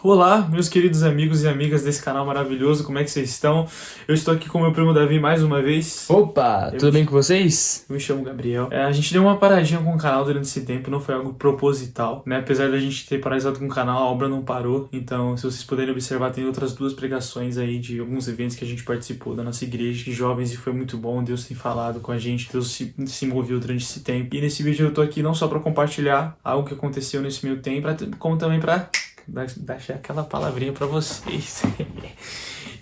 Olá, meus queridos amigos e amigas desse canal maravilhoso, como é que vocês estão? Eu estou aqui com meu primo Davi mais uma vez. Opa, tudo bem com vocês? Eu me chamo Gabriel. A gente deu uma paradinha com o canal durante esse tempo, não foi algo proposital, né? Apesar da gente ter paralisado com o canal, a obra não parou. Então, se vocês puderem observar, tem outras duas pregações aí de alguns eventos que a gente participou da nossa igreja, de jovens, e foi muito bom. Deus tem falado com a gente, Deus se moveu durante esse tempo. E nesse vídeo eu tô aqui não só para compartilhar algo que aconteceu nesse meio tempo, como também para deixar aquela palavrinha pra vocês.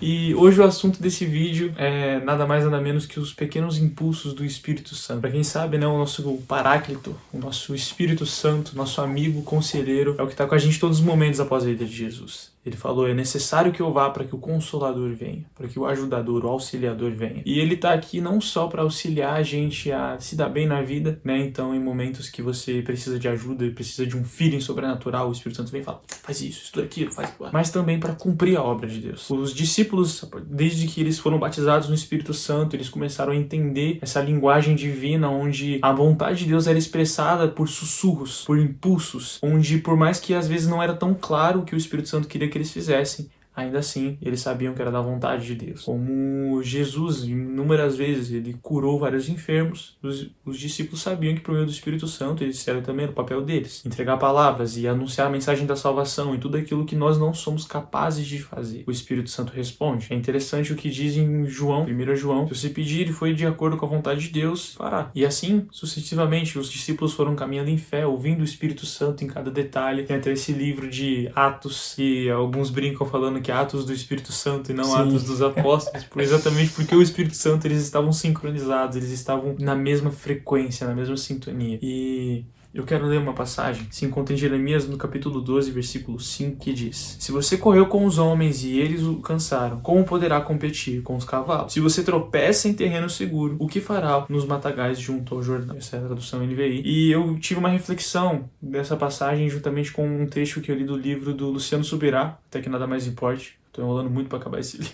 E hoje o assunto desse vídeo é nada mais nada menos que os pequenos impulsos do Espírito Santo. Pra quem sabe, né, o nosso Paráclito, o nosso Espírito Santo, nosso amigo, conselheiro, é o que tá com a gente todos os momentos após a vida de Jesus. Ele falou, é necessário que eu vá para que o Consolador venha, para que o Ajudador, o Auxiliador venha. E ele tá aqui não só para auxiliar a gente a se dar bem na vida, né? Então, em momentos que você precisa de ajuda e precisa de um feeling sobrenatural, o Espírito Santo vem e fala, faz isso, estuda aquilo, faz... Mas também para cumprir a obra de Deus. Os discípulos, desde que eles foram batizados no Espírito Santo, eles começaram a entender essa linguagem divina, onde a vontade de Deus era expressada por sussurros, por impulsos, onde por mais que às vezes não era tão claro o que o Espírito Santo queria que eles fizessem, ainda assim, eles sabiam que era da vontade de Deus. Como Jesus, inúmeras vezes, ele curou vários enfermos, os discípulos sabiam que por meio do Espírito Santo, eles disseram também o papel deles, entregar palavras e anunciar a mensagem da salvação e tudo aquilo que nós não somos capazes de fazer. O Espírito Santo responde. É interessante o que diz em João, 1 João, se você pedir e foi de acordo com a vontade de Deus, fará. E assim, sucessivamente, os discípulos foram caminhando em fé, ouvindo o Espírito Santo em cada detalhe. Tem até esse livro de Atos, e alguns brincam falando que Atos do Espírito Santo e não Sim. Atos dos Apóstolos, exatamente porque o Espírito Santo, eles estavam sincronizados, eles estavam na mesma frequência, na mesma sintonia. E eu quero ler uma passagem, se encontra em Jeremias no capítulo 12, versículo 5, que diz: se você correu com os homens e eles o cansaram, como poderá competir com os cavalos? Se você tropeça em terreno seguro, o que fará nos matagais junto ao Jordão? Essa é a tradução NVI. E eu tive uma reflexão dessa passagem juntamente com um trecho que eu li do livro do Luciano Subirá, até que nada mais importe. Tô enrolando muito para acabar esse livro.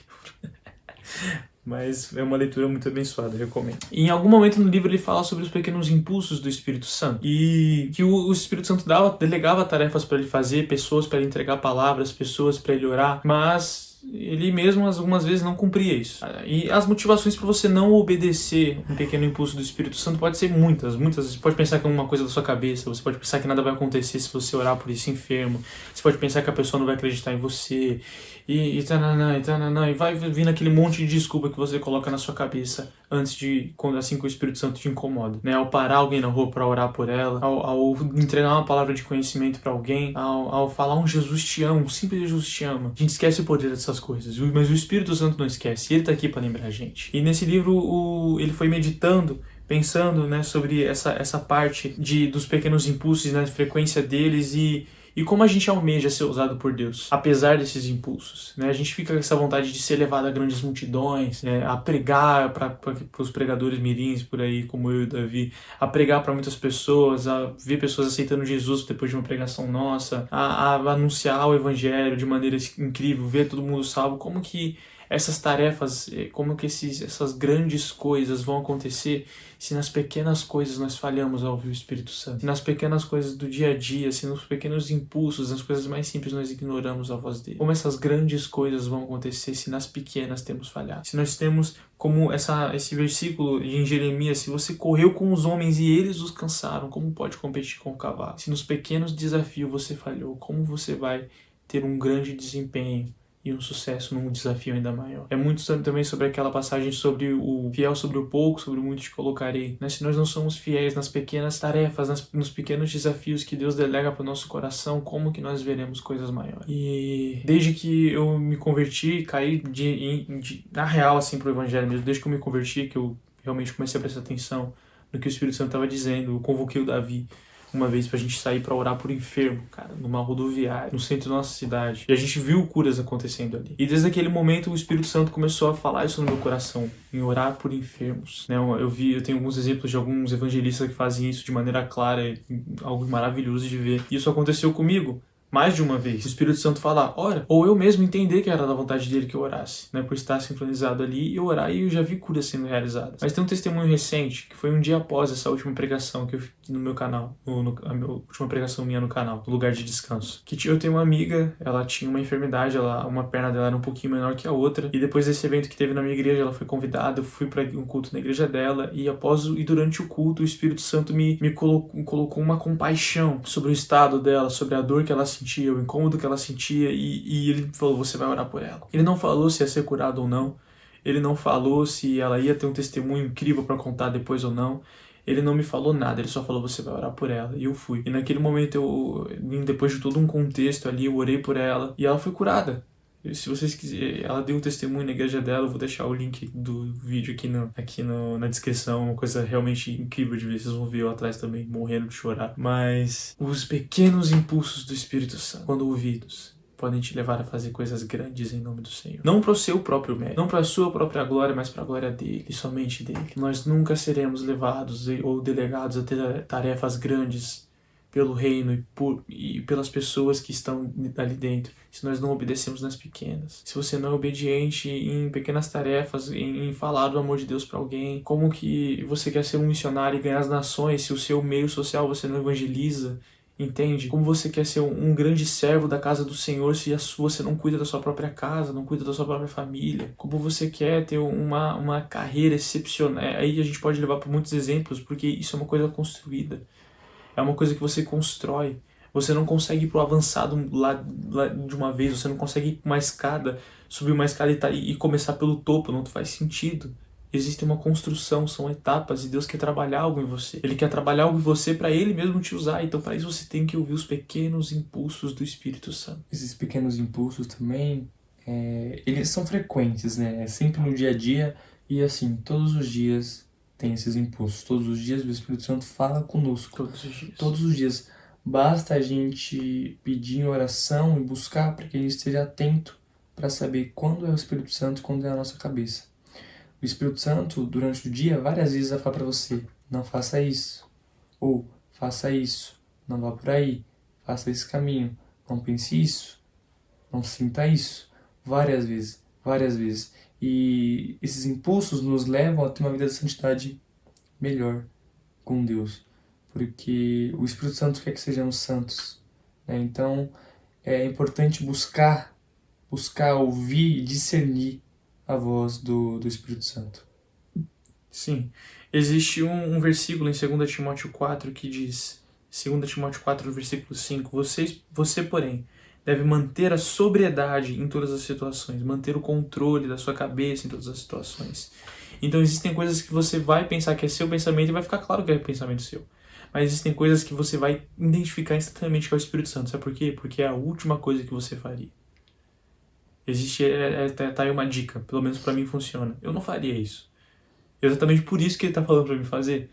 Mas é uma leitura muito abençoada, eu recomendo. E em algum momento no livro ele fala sobre os pequenos impulsos do Espírito Santo. E que o Espírito Santo delegava tarefas para ele fazer, pessoas para ele entregar palavras, pessoas para ele orar, mas ele mesmo algumas vezes não cumpria isso. E as motivações para você não obedecer um pequeno impulso do Espírito Santo pode ser muitas. Você pode pensar que é uma coisa da sua cabeça, você pode pensar que nada vai acontecer se você orar por esse enfermo, você pode pensar que a pessoa não vai acreditar em você, e vai vindo aquele monte de desculpa que você coloca na sua cabeça antes de, assim que o Espírito Santo te incomoda, né? Ao parar alguém na rua para orar por ela, ao entregar uma palavra de conhecimento para alguém, ao falar um Jesus te ama, um simples Jesus te ama. A gente esquece o poder dessas coisas, mas o Espírito Santo não esquece, ele tá aqui para lembrar a gente. E nesse livro ele foi meditando, pensando, né, sobre essa parte dos pequenos impulsos, né, frequência deles e como a gente almeja ser usado por Deus, apesar desses impulsos, né? A gente fica com essa vontade de ser levado a grandes multidões, né? A pregar para os pregadores mirins por aí, como eu e o Davi, a pregar para muitas pessoas, a ver pessoas aceitando Jesus depois de uma pregação nossa, a anunciar o evangelho de maneira incrível, ver todo mundo salvo. Como que essas tarefas, como que essas grandes coisas vão acontecer se nas pequenas coisas nós falhamos ao ouvir o Espírito Santo? Se nas pequenas coisas do dia a dia, se nos pequenos impulsos, nas coisas mais simples nós ignoramos a voz dele? Como essas grandes coisas vão acontecer se nas pequenas temos falhado? Se nós temos como esse versículo em Jeremias, se você correu com os homens e eles os cansaram, como pode competir com o cavalo? Se nos pequenos desafios você falhou, como você vai ter um grande desempenho e um sucesso num desafio ainda maior? É muito também sobre aquela passagem sobre o fiel sobre o pouco, sobre o muito te colocarei, né? Se nós não somos fiéis nas pequenas tarefas, nos pequenos desafios que Deus delega para o nosso coração, como que nós veremos coisas maiores? E desde que eu me converti, caí na real assim pro evangelho mesmo, desde que eu me converti, que eu realmente comecei a prestar atenção no que o Espírito Santo estava dizendo, eu convoquei o Davi uma vez pra gente sair pra orar por enfermo, cara, numa rodoviária, no centro da nossa cidade. E a gente viu curas acontecendo ali. E desde aquele momento o Espírito Santo começou a falar isso no meu coração, em orar por enfermos, né? Eu tenho alguns exemplos de alguns evangelistas que fazem isso de maneira clara, algo maravilhoso de ver. E isso aconteceu comigo. mais de uma vez. O Espírito Santo falar, ora, ou eu mesmo entender que era da vontade dele que eu orasse, né, por estar sincronizado ali e orar, e eu já vi curas sendo realizadas. Mas tem um testemunho recente, que foi um dia após essa última pregação que eu fiz no meu canal, a minha última pregação minha no canal, no lugar de descanso. Que eu tenho uma amiga, ela tinha uma enfermidade, uma perna dela era um pouquinho menor que a outra, e depois desse evento que teve na minha igreja, ela foi convidada, eu fui para um culto na igreja dela, e durante o culto, o Espírito Santo me colocou uma compaixão sobre o estado dela, sobre a dor que ela sentia, o incômodo que ela sentia, e ele falou, você vai orar por ela. Ele não falou se ia ser curado ou não, ele não falou se ela ia ter um testemunho incrível para contar depois ou não, ele não me falou nada, ele só falou, você vai orar por ela, e eu fui. E naquele momento, depois de todo um contexto ali, eu orei por ela, e ela foi curada. Se vocês quiserem, ela deu um testemunho na igreja dela, eu vou deixar o link do vídeo aqui na descrição, uma coisa realmente incrível de ver, vocês vão ver eu atrás também, morrendo de chorar. Mas os pequenos impulsos do Espírito Santo, quando ouvidos, podem te levar a fazer coisas grandes em nome do Senhor. Não para o seu próprio mérito, não para a sua própria glória, mas para a glória dele, e somente dele. Nós nunca seremos levados ou delegados a ter tarefas grandes pelo reino e pelas pessoas que estão ali dentro, se nós não obedecemos nas pequenas. Se você não é obediente em pequenas tarefas, em falar do amor de Deus para alguém, como que você quer ser um missionário e ganhar as nações se o seu meio social você não evangeliza? Entende? Como você quer ser um grande servo da casa do Senhor se você não cuida da sua própria casa, não cuida da sua própria família? Como você quer ter uma carreira excepcional? Aí a gente pode levar por muitos exemplos, porque isso é uma coisa construída. É uma coisa que você constrói. Você não consegue ir pro avançado lá de uma vez. Você não consegue ir uma escada, subir uma escada e começar pelo topo. Não faz sentido. Existe uma construção, são etapas, e Deus quer trabalhar algo em você. Ele quer trabalhar algo em você para Ele mesmo te usar. Então, para isso, você tem que ouvir os pequenos impulsos do Espírito Santo. Esses pequenos impulsos também, eles são frequentes, né? É sempre no dia a dia, e assim, todos os dias tem esses impulsos. Todos os dias o Espírito Santo fala conosco. Todos os dias. Todos os dias. Basta a gente pedir em oração e buscar para que a gente esteja atento para saber quando é o Espírito Santo e quando é a nossa cabeça. O Espírito Santo, durante o dia, várias vezes vai falar para você, não faça isso, ou faça isso, não vá por aí, faça esse caminho, não pense isso, não sinta isso, várias vezes, várias vezes. E esses impulsos nos levam a ter uma vida de santidade melhor com Deus, porque o Espírito Santo quer que sejamos santos, né? Então é importante buscar ouvir e discernir a voz do Espírito Santo. Sim. Existe um versículo em 2 Timóteo 4 que diz, 2 Timóteo 4, no versículo 5, você, porém, deve manter a sobriedade em todas as situações, manter o controle da sua cabeça em todas as situações. Então existem coisas que você vai pensar que é seu pensamento e vai ficar claro que é pensamento seu. Mas existem coisas que você vai identificar instantaneamente que é o Espírito Santo. Sabe por quê? Porque é a última coisa que você faria. Existe, tá aí uma dica, pelo menos pra mim funciona. Eu não faria isso. Exatamente por isso que ele tá falando pra mim fazer.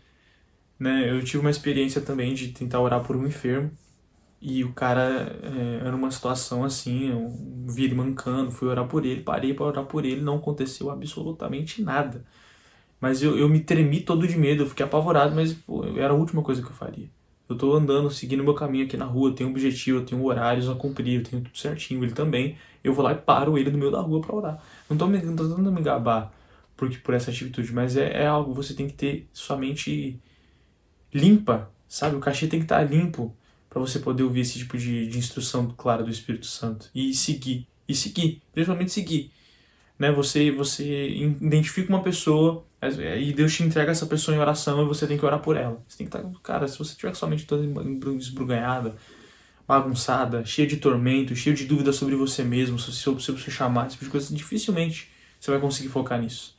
Né? Eu tive uma experiência também de tentar orar por um enfermo, e o cara era uma situação assim, eu vi ele mancando, fui orar por ele, parei pra orar por ele, não aconteceu absolutamente nada. Mas eu me tremi todo de medo, eu fiquei apavorado, mas pô, era a última coisa que eu faria. Eu tô andando, seguindo meu caminho aqui na rua, eu tenho um objetivo, eu tenho horários a cumprir, eu tenho tudo certinho, ele também. Eu vou lá e paro ele no meio da rua pra orar. Não tô tentando me gabar por essa atitude, mas é algo, você tem que ter sua mente limpa, sabe? O cachê tem que estar limpo pra você poder ouvir esse tipo de instrução clara do Espírito Santo. E seguir, principalmente seguir. Né? Você identifica uma pessoa e Deus te entrega essa pessoa em oração e você tem que orar por ela. Você tem que estar, cara, se você tiver com sua mente toda esbruganhada, bagunçada, cheia de tormento, cheia de dúvidas sobre você mesmo, sobre o seu chamado, esse tipo de coisa, dificilmente você vai conseguir focar nisso.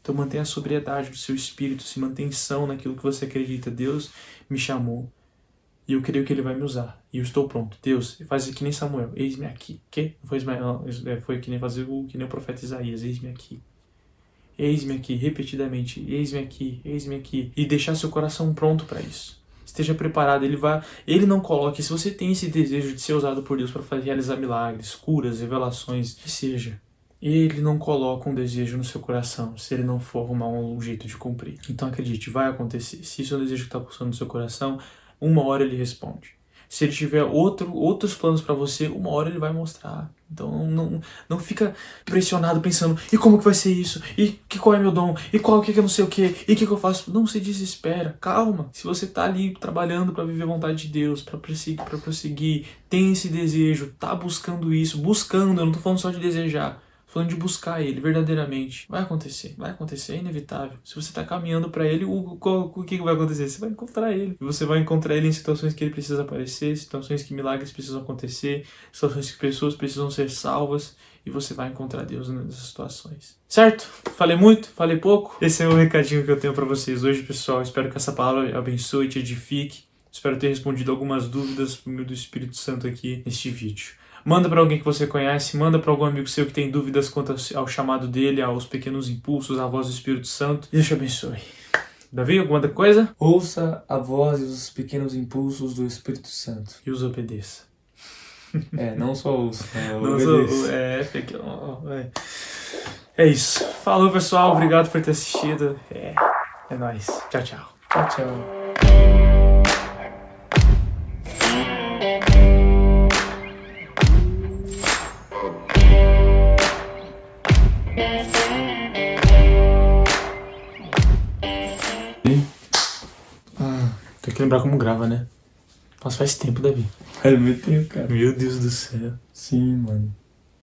Então mantenha a sobriedade do seu espírito, se mantenha são naquilo que você acredita. Deus me chamou e eu creio que Ele vai me usar. E eu estou pronto. Deus, faz que nem Samuel. Eis-me aqui. Que? Não foi Ismael, não. Foi que nem fazer que nem o profeta Isaías. Eis-me aqui. Eis-me aqui, repetidamente. Eis-me aqui. Eis-me aqui. E deixar seu coração pronto para isso. Esteja preparado. Ele não coloque. Se você tem esse desejo de ser usado por Deus para realizar milagres, curas, revelações, que seja. Ele não coloca um desejo no seu coração se ele não for arrumar um jeito de cumprir. Então acredite, vai acontecer. Se isso é um desejo que está pulsando no seu coração, uma hora ele responde. Se ele tiver outros planos pra você, uma hora ele vai mostrar. Então não fica pressionado pensando, e como que vai ser isso? E qual é meu dom? E qual que eu não sei o que? E o que eu faço? Não se desespera, calma. Se você tá ali trabalhando pra viver a vontade de Deus, pra prosseguir, tem esse desejo, tá buscando isso, buscando, eu não tô falando só de desejar. Falando de buscar ele verdadeiramente. Vai acontecer, é inevitável. Se você tá caminhando pra ele, o que vai acontecer? Você vai encontrar ele. E você vai encontrar ele em situações que ele precisa aparecer, situações que milagres precisam acontecer, situações que pessoas precisam ser salvas. E você vai encontrar Deus nessas situações. Certo? Falei muito? Falei pouco? Esse é o recadinho que eu tenho pra vocês hoje, pessoal. Espero que essa palavra abençoe e te edifique. Espero ter respondido algumas dúvidas por meio do Espírito Santo aqui neste vídeo. Manda para alguém que você conhece, manda para algum amigo seu que tem dúvidas quanto ao chamado dele, aos pequenos impulsos, à voz do Espírito Santo. Deus te abençoe. Davi, alguma outra coisa? Ouça a voz e os pequenos impulsos do Espírito Santo. E os obedeça. Não só ouça, obedeça. É isso. Falou, pessoal. Obrigado por ter assistido. É nóis. Tchau, tchau. Tchau, tchau. Tem que lembrar como grava, né? Nossa, faz tempo, Davi. Faz muito tempo, cara. Meu Deus do céu. Sim, mano.